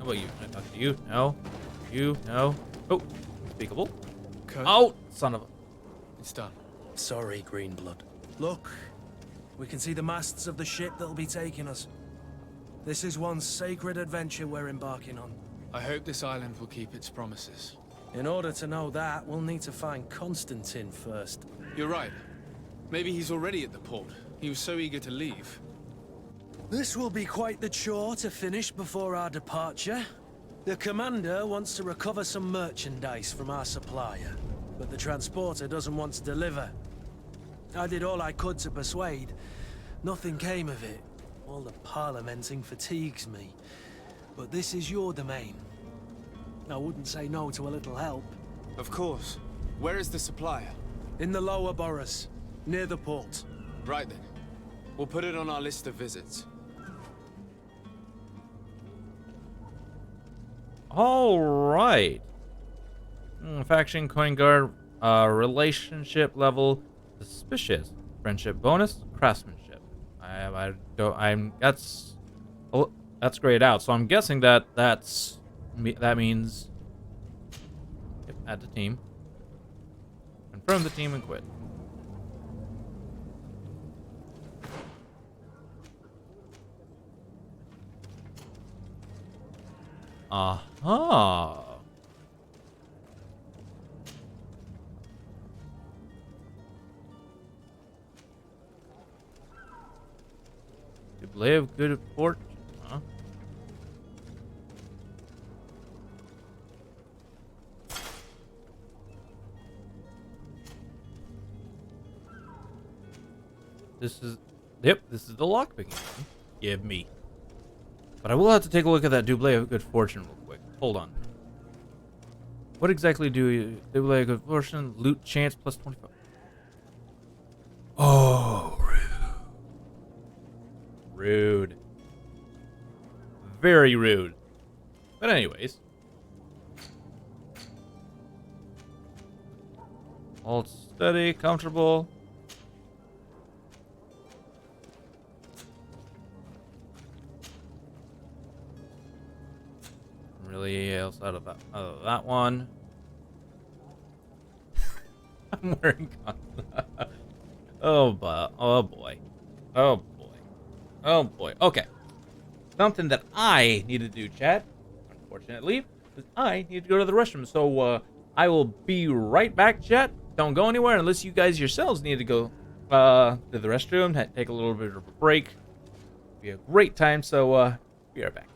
Well, you. Can I talk to you? No. You? No. Oh. Unspeakable. Kurt, Oh, son of a. it's done. Sorry, Greenblood. Look, we can see the masts of the ship that'll be taking us. This is one sacred adventure we're embarking on. I hope this island will keep its promises. In order to know that, we'll need to find Constantine first. You're right. Maybe he's already at the port. He was so eager to leave. This will be quite the chore to finish before our departure. The commander wants to recover some merchandise from our supplier, but the transporter doesn't want to deliver. I did all I could to persuade. Nothing came of it. All the parliamenting fatigues me. But this is your domain. I wouldn't say no to a little help. Of course. Where is the supplier? In the lower boroughs, near the port. Right then. We'll put it on our list of visits. All right. Faction coin guard. Relationship level suspicious. Friendship bonus. Craftsmanship. That's grayed out. So I'm guessing that that means. Yep, add to team. Confirm the team and quit. Aha. Display of good fortune, huh? This is the lockpicking one. Give me. But I will have to take a look at that Double of Good Fortune real quick. Hold on. What exactly do you... Double of Good Fortune, loot chance plus 25. Oh, rude. Rude. Very rude. But anyways. Hold steady, comfortable. Really else out of that one. I'm wearing oh boy. Oh boy. Oh boy. Oh boy. Okay. Something that I need to do, chat. Unfortunately, is I need to go to the restroom. So I will be right back, chat. Don't go anywhere unless you guys yourselves need to go to the restroom. Take a little bit of a break. Be a great time. So be right back.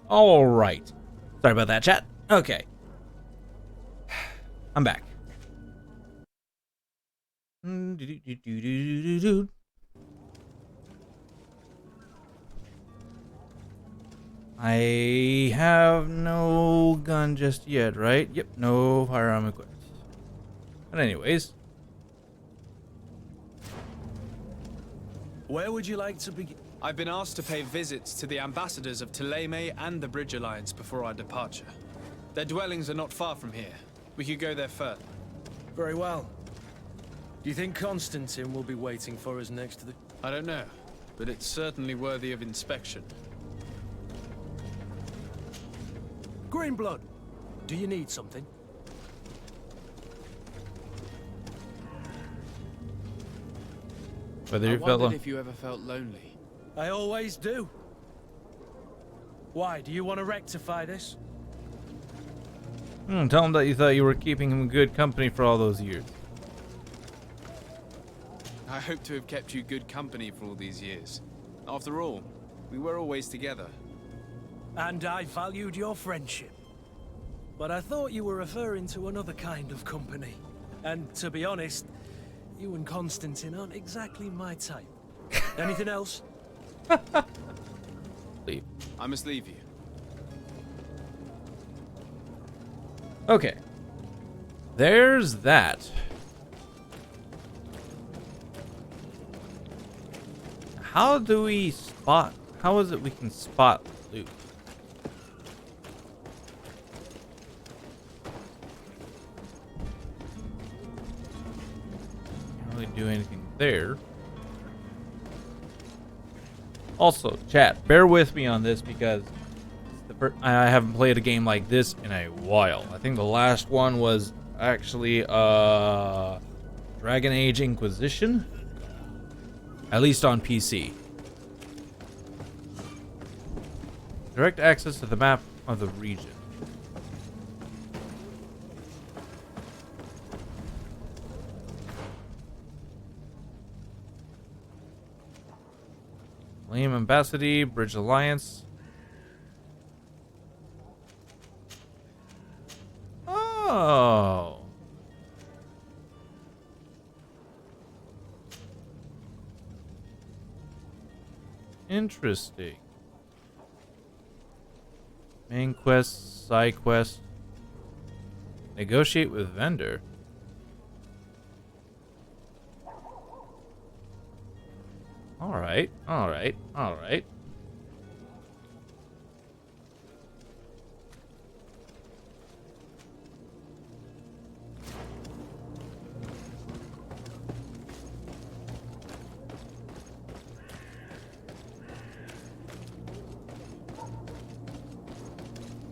All right. Sorry about that, chat. Okay. I'm back. I have no gun just yet, right? Yep, no firearm equipped. But anyways, Where would you like to begin? I've been asked to pay visits to the ambassadors of Thélème and the Bridge Alliance before our departure. Their dwellings are not far from here. We could go there first. Very well. Do you think Constantine will be waiting for us next to the... I don't know, but it's certainly worthy of inspection. Greenblood, do you need something? whether I you felt wondered if you ever felt lonely. I always do. Why, do you want to rectify this? tell him that you thought you were keeping him good company for all those years. I hope to have kept you good company for all these years. After all, we were always together. And I valued your friendship. But I thought you were referring to another kind of company. And to be honest, you and Constantine aren't exactly my type. Anything else? Leave. I must leave you. Okay. There's that. How do we spot? How is it we can spot loot? Can't really do anything there. Also, chat, bear with me on this because I haven't played a game like this in a while. I think the last one was actually Dragon Age Inquisition, at least on PC. Direct access to the map of the region. Liam Embassy, Bridge Alliance. Oh. Interesting. Main quest, side quest. Negotiate with vendor. Alright, alright, alright.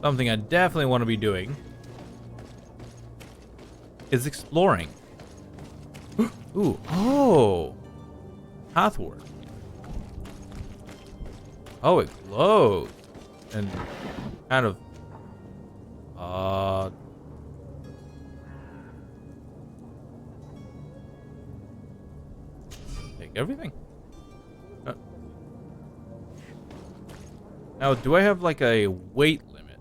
Something I definitely want to be doing is exploring. Ooh, oh. Pathward. Oh, it glows. And kind of take everything. Now, do I have like a weight limit?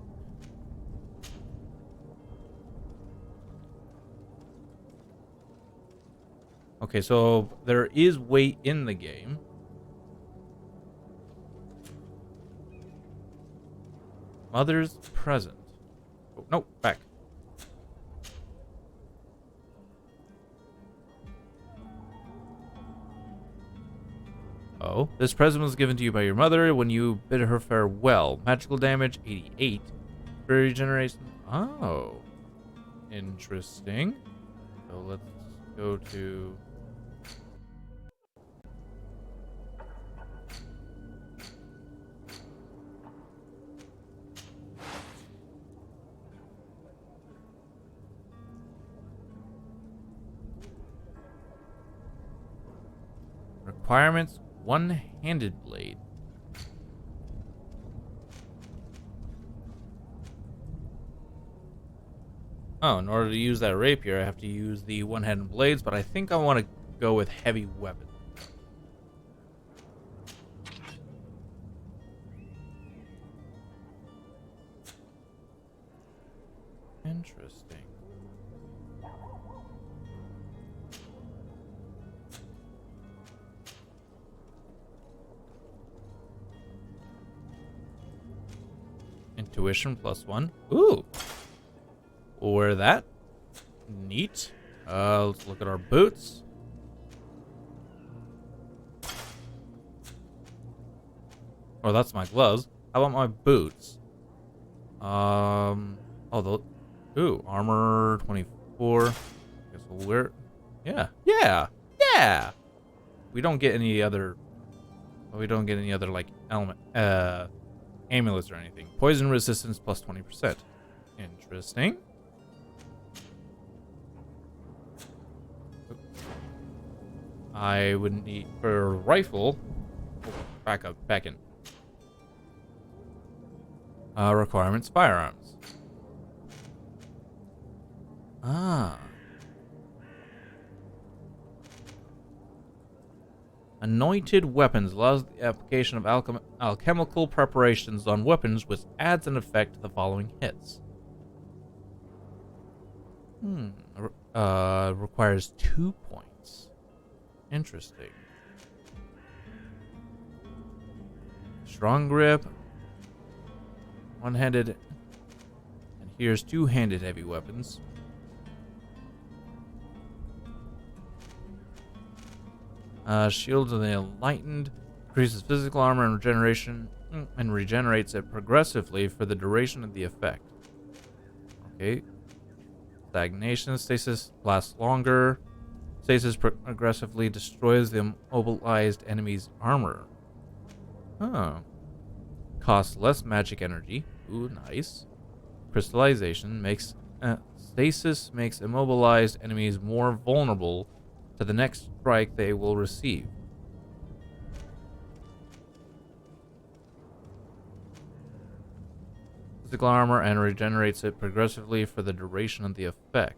Okay, so there is weight in the game. Mother's present. Oh, no, back. Oh, this present was given to you by your mother when you bid her farewell. Magical damage, 88. Regeneration. Oh. Interesting. So let's go to... Requirements: one-handed blade. Oh, in order to use that rapier, I have to use the one-handed blades, but I think I want to go with heavy weapons. Interesting. Intuition +1. Ooh. We'll wear that. Neat. Let's look at our boots. Oh, that's my gloves. How about my boots? Ooh, armor 24. Guess we'll wear. Yeah. We don't get any other like element amulets or anything. Poison resistance +20%. Interesting. I would need for a rifle. Oh, back in. Requirements: firearms. Anointed weapons allows the application of alchemical preparations on weapons, which adds an effect to the following hits. Requires 2 points. Interesting. Strong grip. One-handed. And here's two-handed heavy weapons. Shields of the Enlightened. Increases physical armor and regeneration. And regenerates it progressively for the duration of the effect. Okay. Stagnation. Stasis lasts longer. Stasis progressively destroys the immobilized enemy's armor. Costs less magic energy. Ooh, nice. Crystallization makes stasis makes immobilized enemies more vulnerable to the next strike they will receive. Physical armor and regenerates it progressively for the duration of the effect.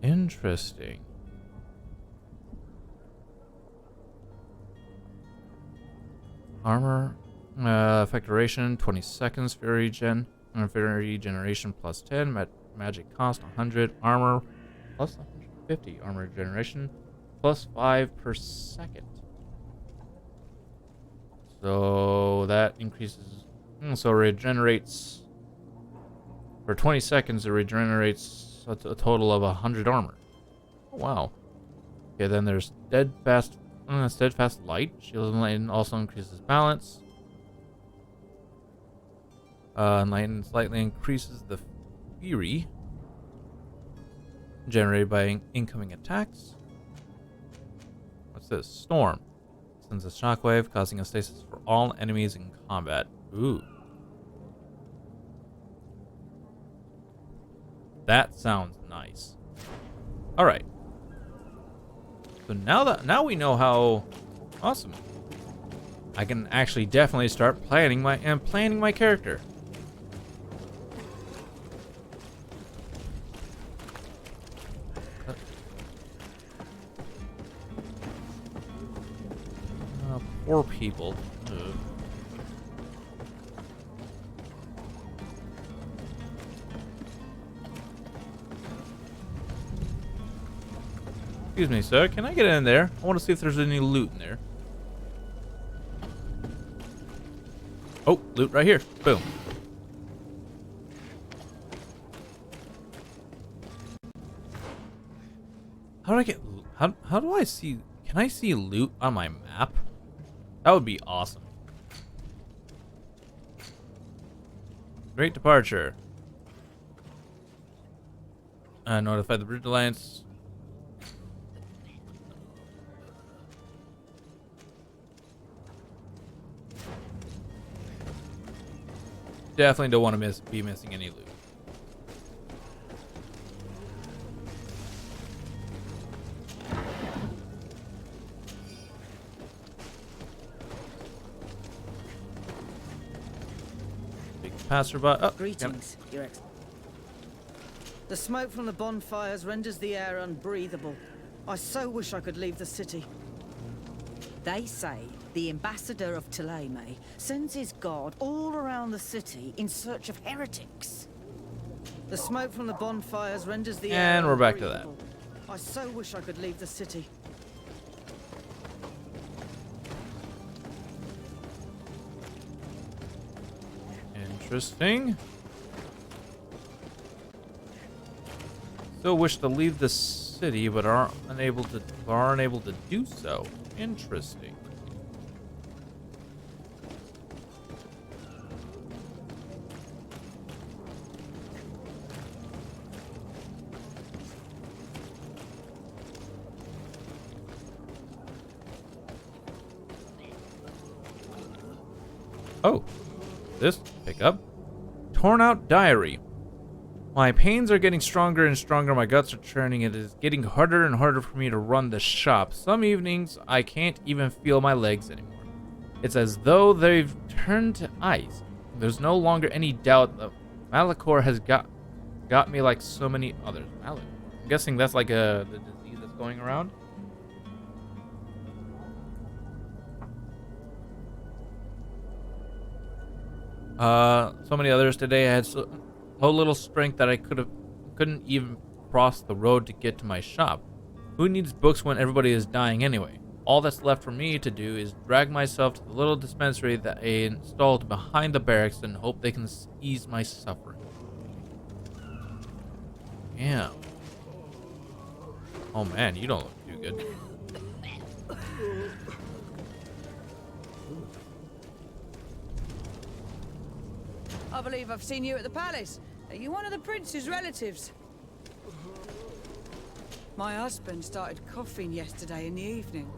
Interesting. Armor, effect duration 20 seconds. Fury generation +10. Magic cost 100. Armor +150. Armor regeneration +5 per second. So that increases. So regenerates for 20 seconds. It regenerates a total of 100 armor. Oh, wow. Okay, then there's steadfast light. Shield of Enlighten also increases balance. Enlighten slightly increases the fury generated by incoming attacks. What's this? Storm. Sends a shockwave, causing a stasis for all enemies in combat. Ooh. That sounds nice. Alright. So now we know how awesome. I can actually definitely start planning my character. Poor people. Ugh. Excuse me, sir. Can I get in there? I want to see if there's any loot in there. Oh, loot right here. Boom. How do I get... How do I see... Can I see loot on my map? That would be awesome. Great departure. Notify the Bridge Alliance. Definitely don't want to be missing any loot. passerby. Oh, Greetings, Your Excellency. The smoke from the bonfires renders the air unbreathable. I so wish I could leave the city. They say the ambassador of Thélème sends his guard all around the city in search of heretics. The smoke from the bonfires renders the air And we're back to that. unbreathable. I so wish I could leave the city. Interesting. Still wish to leave the city, but aren't able to do so. Interesting. Oh, this pickup. Torn out diary. My pains are getting stronger and stronger. My guts are churning. It is getting harder and harder for me to run the shop. Some evenings, I can't even feel my legs anymore. It's as though they've turned to ice. There's no longer any doubt that Malachor has got me like so many others. I'm guessing that's like the disease that's going around. So many others today. I had so little strength that I couldn't even cross the road to get to my shop. Who needs books when everybody is dying anyway? All that's left for me to do is drag myself to the little dispensary that I installed behind the barracks and hope they can ease my suffering. Yeah. Oh man, you don't look too good. I believe I've seen you at the palace. Are you one of the prince's relatives? My husband started coughing yesterday in the evening.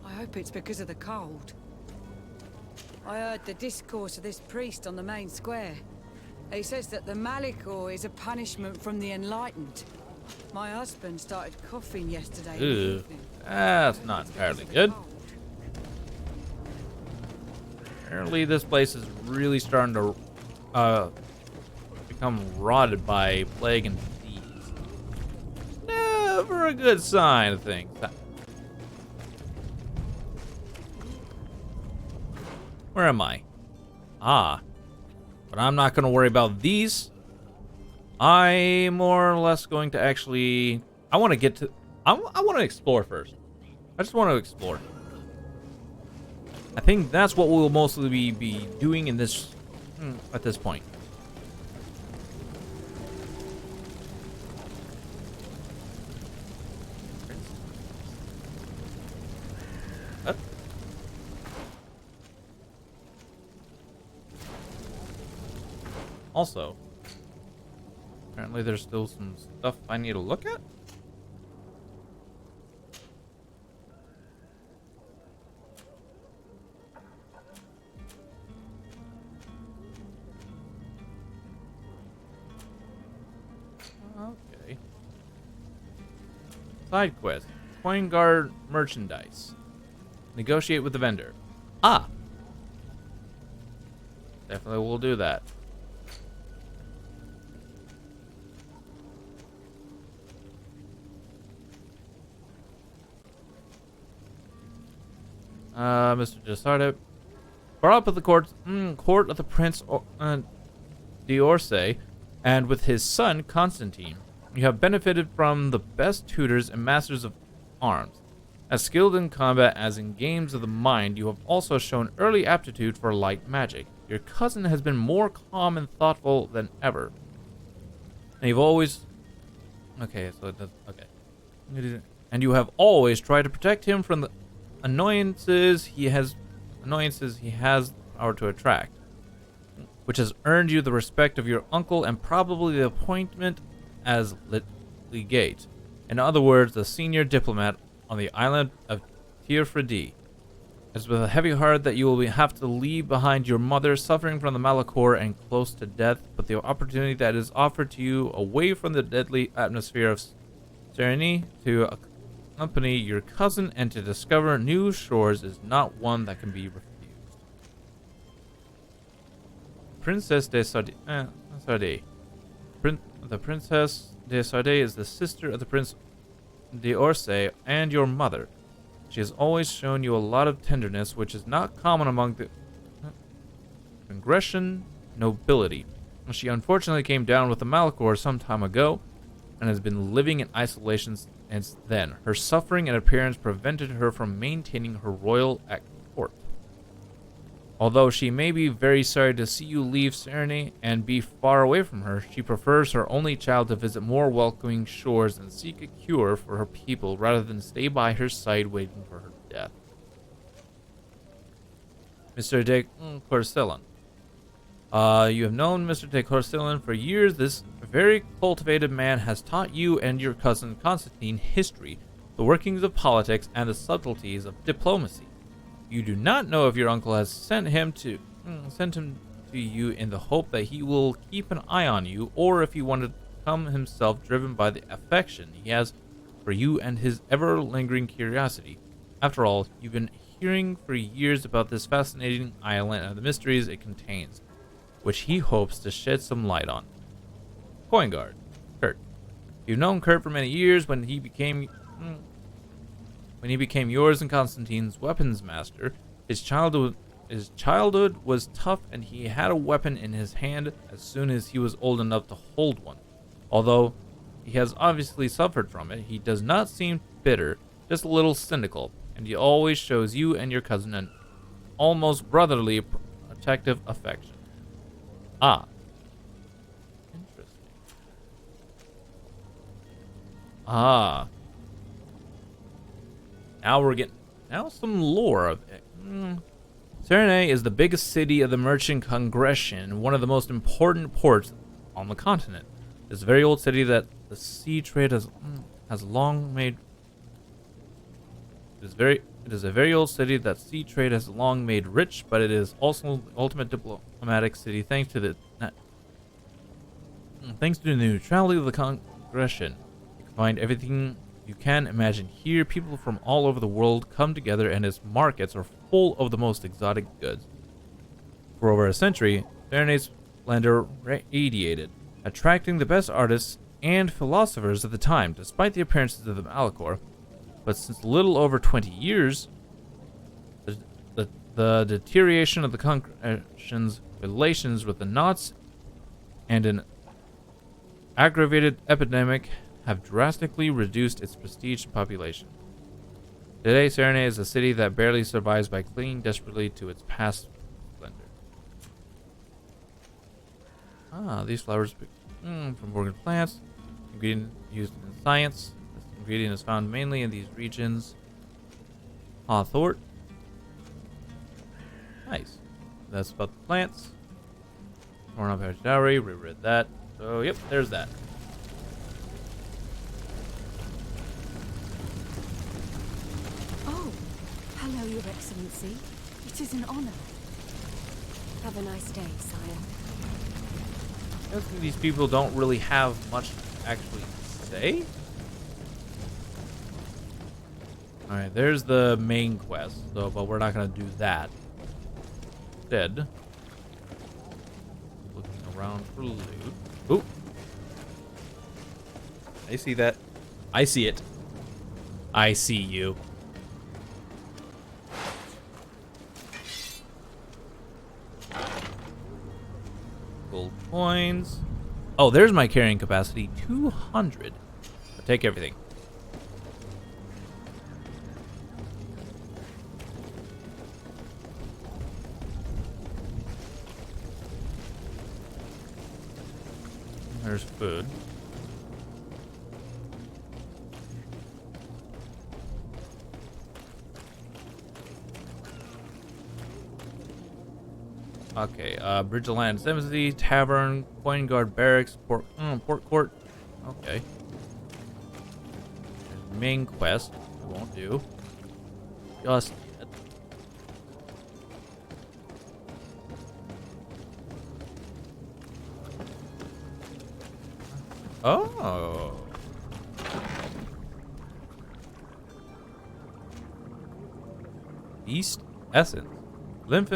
I hope it's because of the cold. I heard the discourse of this priest on the main square. He says that the Malachor is a punishment from the enlightened. My husband started coughing yesterday in the evening. That's not entirely good. Apparently this place is really starting to become rotted by plague and disease. Never a good sign of things. Where am I? Ah. But I'm not going to worry about these. I'm more or less going to actually... I want to get to... I want to explore first. I just want to explore. I think that's what we'll mostly be doing in this... at this point. Also, apparently there's still some stuff I need to look at. Okay. Side quest. Coin guard merchandise. Negotiate with the vendor. Ah! Definitely will do that. Mr. Desarde, brought up at the court of the Prince d'Orsay, and with his son Constantine, you have benefited from the best tutors and masters of arms. As skilled in combat as in games of the mind, you have also shown early aptitude for light magic. Your cousin has been more calm and thoughtful than ever. And you've always... Okay, so it does... Okay. And you have always tried to protect him from the annoyances he has the power to attract, which has earned you the respect of your uncle and probably the appointment as legate. In other words, the senior diplomat on the island of Tierfredi. It's with a heavy heart that you will have to leave behind your mother suffering from the Malachor and close to death, but the opportunity that is offered to you away from the deadly atmosphere of Serenity to accompany your cousin and to discover new shores is not one that can be refused. Princess de Sardet. The Princess de Sardet is the sister of the Prince d'Orsay and your mother. She has always shown you a lot of tenderness, which is not common among the Grecian nobility. She unfortunately came down with the Malachor some time ago, and has been living in isolation since then. Her suffering and appearance prevented her from maintaining her royal at court. Although she may be very sorry to see you leave Serene and be far away from her, she prefers her only child to visit more welcoming shores and seek a cure for her people rather than stay by her side waiting for her death. Mr. de Corcellan. You have known Mr. de Corcellan for years. This very cultivated man has taught you and your cousin Constantine history, the workings of politics, and the subtleties of diplomacy. You do not know if your uncle has sent him to you in the hope that he will keep an eye on you, or if he wanted to come himself, driven by the affection he has for you and his ever-lingering curiosity. After all, you've been hearing for years about this fascinating island and the mysteries it contains, which he hopes to shed some light on. Coin Guard, Kurt. You've known Kurt for many years. When he became yours and Constantine's weapons master, his childhood was tough, and he had a weapon in his hand as soon as he was old enough to hold one. Although he has obviously suffered from it, he does not seem bitter, just a little cynical, and he always shows you and your cousin an almost brotherly protective affection. Ah. Interesting. Ah. Now some lore of it. Serene is the biggest city of the merchant congregation, one of the most important ports on the continent. It's a very old city that the sea trade has long made. It is a very old city that sea trade has long made rich, but it is also the ultimate diplomatic city thanks to the neutrality of the congregation. You can find everything you can imagine here. People from all over the world come together, and its markets are full of the most exotic goods. For over a century, Serene's splendor radiated, attracting the best artists and philosophers of the time, despite the appearances of the Malachor. But since a little over 20 years, the deterioration of the congregation's relations with the Knots and an aggravated epidemic have drastically reduced its prestige and population. Today, Serene is a city that barely survives by clinging desperately to its past splendor. These flowers from organic plants, ingredient used in science. This ingredient is found mainly in these regions. Hawthorn. Nice. That's about the plants. Torn up Parish Dowry, we read that. So, yep, there's that. Oh, hello, Your Excellency. It is an honor. Have a nice day, sire. I think these people don't really have much to actually say. Alright, there's the main quest, so, but we're not going to do that. Instead, looking around for loot. Ooh. I see that. I see it. I see you. Gold coins. Oh, there's my carrying capacity. 200. I'll take everything. There's food. Okay, Bridge of Lands Embassy, Tavern, Coin Guard Barracks, Port Court. Okay. There's main quest. Won't do. Just yet. Oh. East Essence. Lymph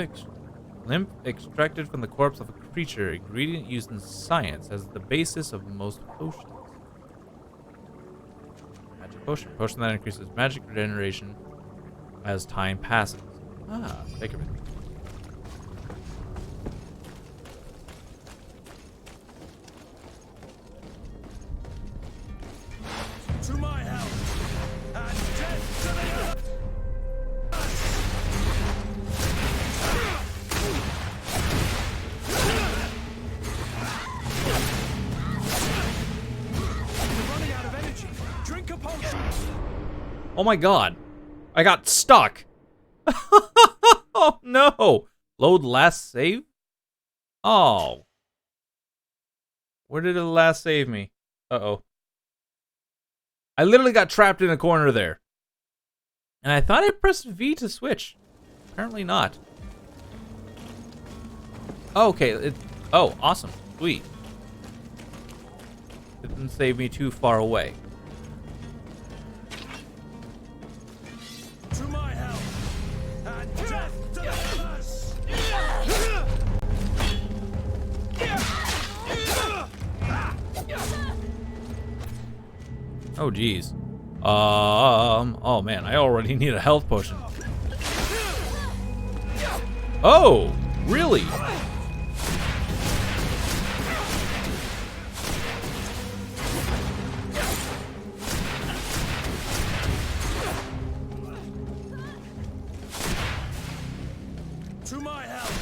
extracted from the corpse of a creature, ingredient used in science, as the basis of most potions. Magic potion. Potion that increases magic regeneration as time passes. Ah, take it. To my help, and death to the earth! You're running out of energy. Drink a potion. Oh my god. I got stuck. Oh no. Load last save? Oh. Where did it last save me? Uh-oh. I literally got trapped in a corner there. And I thought I pressed V to switch. Apparently not. Okay. Oh, awesome. Sweet. It didn't save me too far away. To my help, and death to the others! Oh, geez. Oh man, I already need a health potion. Oh, really? To my help!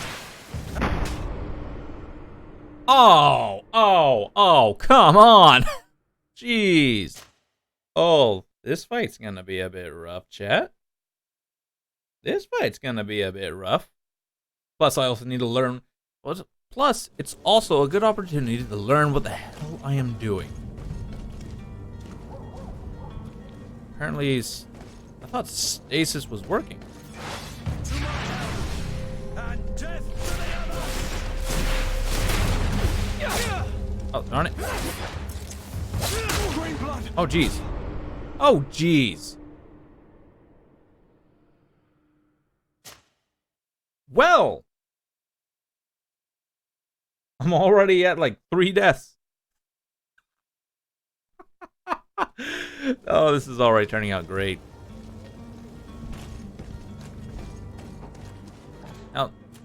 Oh, come on. Jeez. Oh, this fight's gonna be a bit rough, chat. This fight's gonna be a bit rough. Plus, I also need to learn. Plus, it's also a good opportunity to learn what the hell I am doing. Apparently, I thought stasis was working. To my help, and death to the others! Oh, darn it. Green blood! Oh, jeez. Oh, jeez. Well, I'm already at like 3 deaths. Oh, this is already turning out great.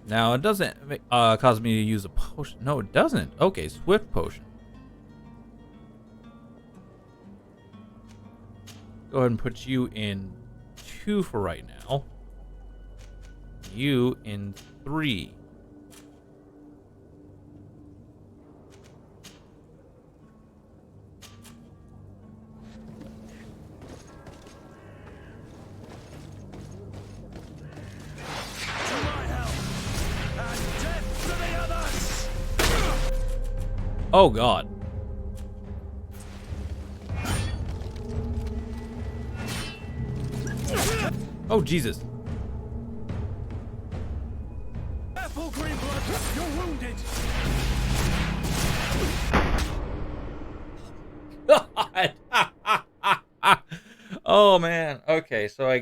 Now it doesn't cause me to use a potion. No, it doesn't. Okay, swift potion. Go ahead and put you in 2 for right now. You in 3. To my help, and death to the others! Oh god. Oh Jesus. Apple green blood, you're wounded! Oh man. Okay, so I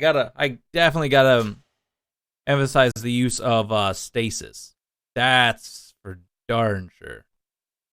definitely gotta emphasize the use of stasis. That's for darn sure.